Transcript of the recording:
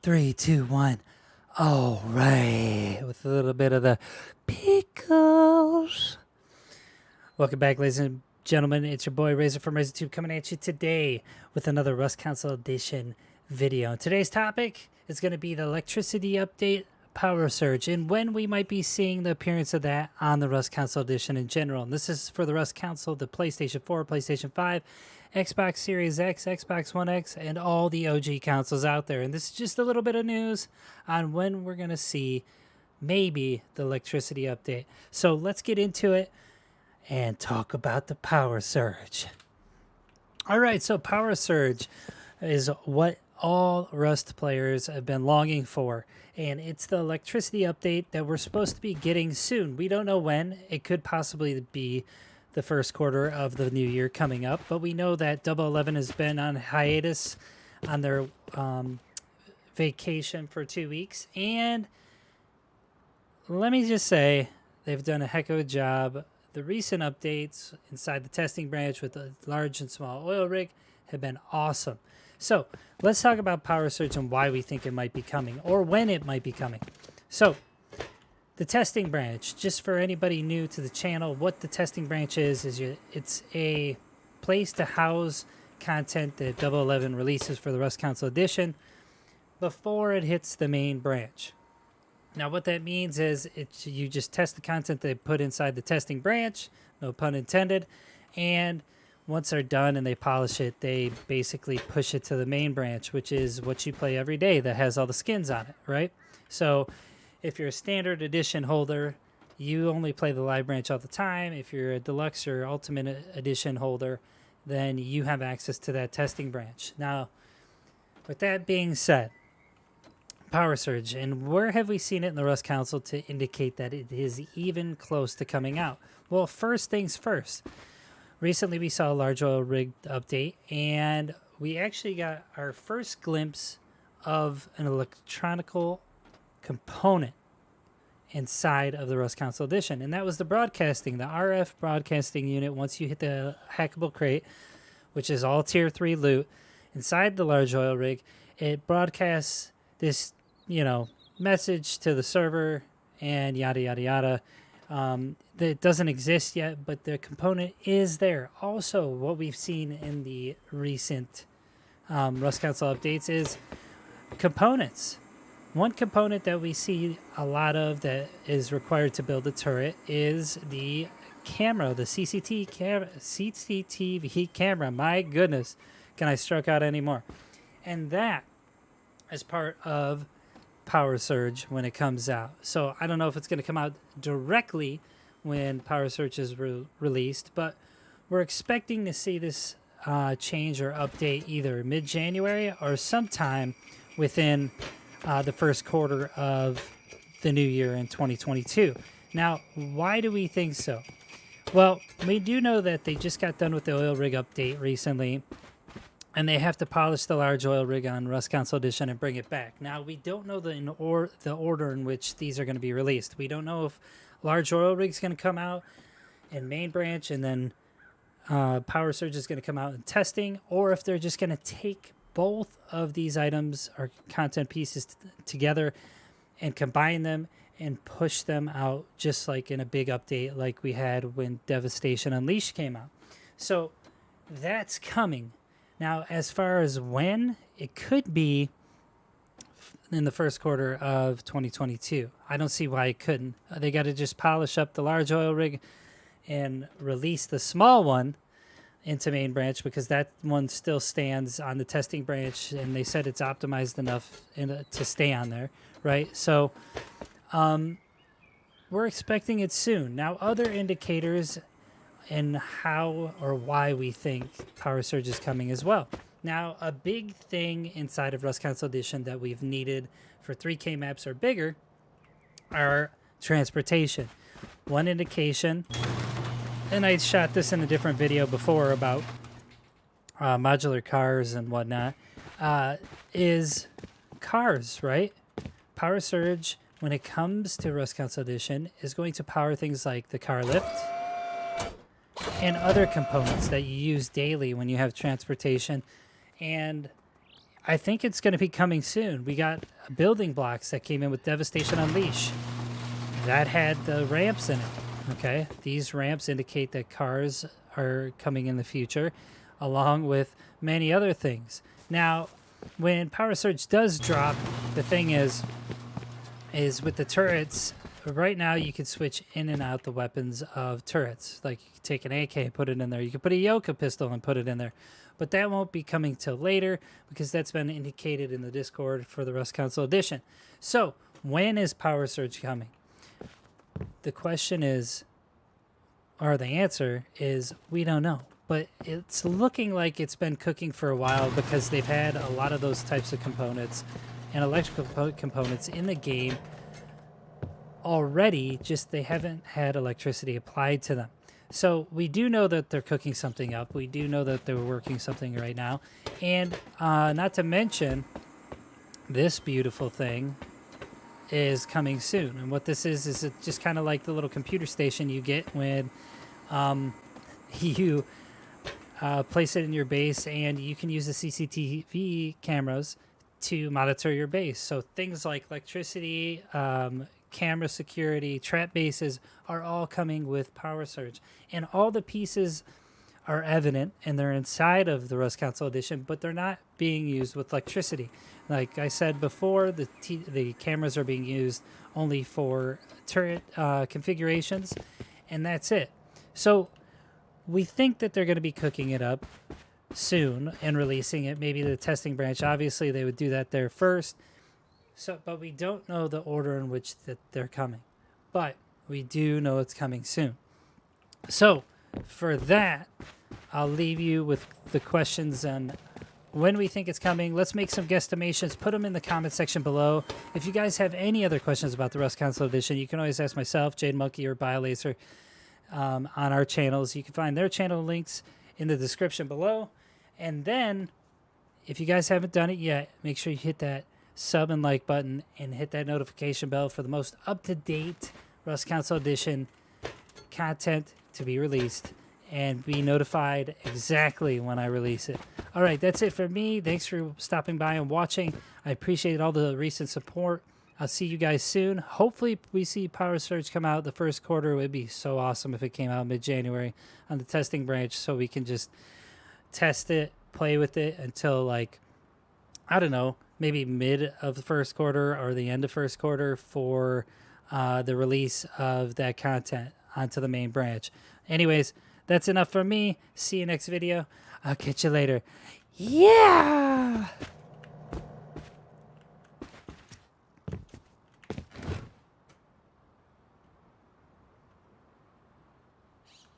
Three, two, one. All right. With a little bit of the pickles. Welcome back, ladies and gentlemen. It's your boy Razor from RazorTube coming at you today with another Rust Console Edition video. Today's topic is going to be the electricity update, power surge, and when we might be seeing the appearance of that on the Rust Console Edition in general. And this is for the Rust Console, the PlayStation 4, PlayStation 5, Xbox Series X, Xbox One X, and all the OG consoles out there. And this is just a little bit of news on when we're going to see maybe the electricity update. So let's get into it and talk about the power surge. All right, so power surge is what all Rust players have been longing for, and it's the electricity update that we're supposed to be getting soon. We don't know when. It could possibly be the first quarter of the new year coming up, but we know that Double 11 has been on hiatus on their vacation for 2 weeks, and let me just say they've done a heck of a job. The recent updates inside the testing branch with the large and small oil rig have been awesome. So let's talk about power surge and why we think it might be coming, or when it might be coming. So the testing branch, just for anybody new to the channel, what the testing branch is it's a place to house content that Double 11 releases for the Rust Console Edition before it hits the main branch. Now what that means is you just test the content they put inside the testing branch, no pun intended, and once they're done and they polish it, they basically push it to the main branch, which is what you play every day that has all the skins on it, right? So if you're a standard edition holder, you only play the live branch all the time. If you're a deluxe or ultimate edition holder, then you have access to that testing branch. Now, with that being said, power surge, and where have we seen it in the Rust console to indicate that it is even close to coming out? Well, first things first. Recently we saw a large oil rig update, and we actually got our first glimpse of an electronical component inside of the Rust Console Edition, and that was the broadcasting, the RF broadcasting unit. Once you hit the hackable crate, which is all tier 3 loot, inside the large oil rig, it broadcasts this, message to the server and yada, yada, yada. That doesn't exist yet, but the component is there. Also, what we've seen in the recent Rust Console updates is components. One component that we see a lot of that is required to build a turret is the camera, the CCTV camera. My goodness, can I stroke out anymore? And that is part of power surge when it comes out. So I don't know if it's going to come out directly when power surge is released, but we're expecting to see this change or update either mid-January or sometime within the first quarter of the new year in 2022. Now, why do we think so? Well, we do know that they just got done with the oil rig update recently, and they have to polish the large oil rig on Rust Console Edition and bring it back. Now, we don't know the order in which these are going to be released. We don't know if large oil rig is going to come out in main branch and then power surge is going to come out in testing, or if they're just going to take both of these items or content pieces together and combine them and push them out just like in a big update like we had when Devastation Unleashed came out. So that's coming. Now, as far as when, it could be in the first quarter of 2022. I don't see why it couldn't. They got to just polish up the large oil rig and release the small one into main branch, because that one still stands on the testing branch, and they said it's optimized enough to stay on there, right? So we're expecting it soon. Now, other indicators and how or why we think power surge is coming as well. Now, a big thing inside of Rust Console Edition that we've needed for 3K maps or bigger are transportation. One indication, and I shot this in a different video before about modular cars and whatnot, is cars, right? Power surge, when it comes to Rust Console Edition, is going to power things like the car lift and other components that you use daily when you have transportation. And I think it's going to be coming soon. We got building blocks that came in with Devastation Unleashed. That had the ramps in it. Okay, these ramps indicate that cars are coming in the future, along with many other things. Now, when Power Surge does drop, the thing is with the turrets, right now you can switch in and out the weapons of turrets. Like you can take an AK and put it in there. You can put a Yoka pistol and put it in there. But that won't be coming till later because that's been indicated in the Discord for the Rust Console Edition. So, when is Power Surge coming? The question is, or the answer is, we don't know. But it's looking like it's been cooking for a while because they've had a lot of those types of components and electrical components in the game already, just they haven't had electricity applied to them. So we do know that they're cooking something up. We do know that they're working something right now. And not to mention, this beautiful thing is coming soon. And what this is it's just kind of like the little computer station you get when you place it in your base, and you can use the CCTV cameras to monitor your base. So things like electricity, camera security, trap bases are all coming with Power Surge. And all the pieces are evident, and they're inside of the Rust Console Edition, but they're not being used with electricity. Like I said before, the cameras are being used only for turret configurations, and that's it. So we think that they're going to be cooking it up soon and releasing it. Maybe the testing branch, obviously they would do that there first. So, but we don't know the order in which that they're coming. But we do know it's coming soon. So for that, I'll leave you with the questions on when we think it's coming. Let's make some guesstimations. Put them in the comment section below. If you guys have any other questions about the Rust Console Edition, you can always ask myself, Jade Monkey, or BioLaser on our channels. You can find their channel links in the description below. And then, if you guys haven't done it yet, make sure you hit that sub and like button and hit that notification bell for the most up-to-date Rust Console Edition content to be released, and be notified exactly when I release it. All right, that's it for me. Thanks for stopping by and watching. I appreciate all the recent support. I'll see you guys soon. Hopefully we see Power Surge come out the first quarter. It would be so awesome if it came out mid-January on the testing branch, so we can just test it, play with it until, like, I don't know, maybe mid of the first quarter or the end of first quarter for the release of that content onto the main branch. Anyways, that's enough for me. See you next video. I'll catch you later. Yeah!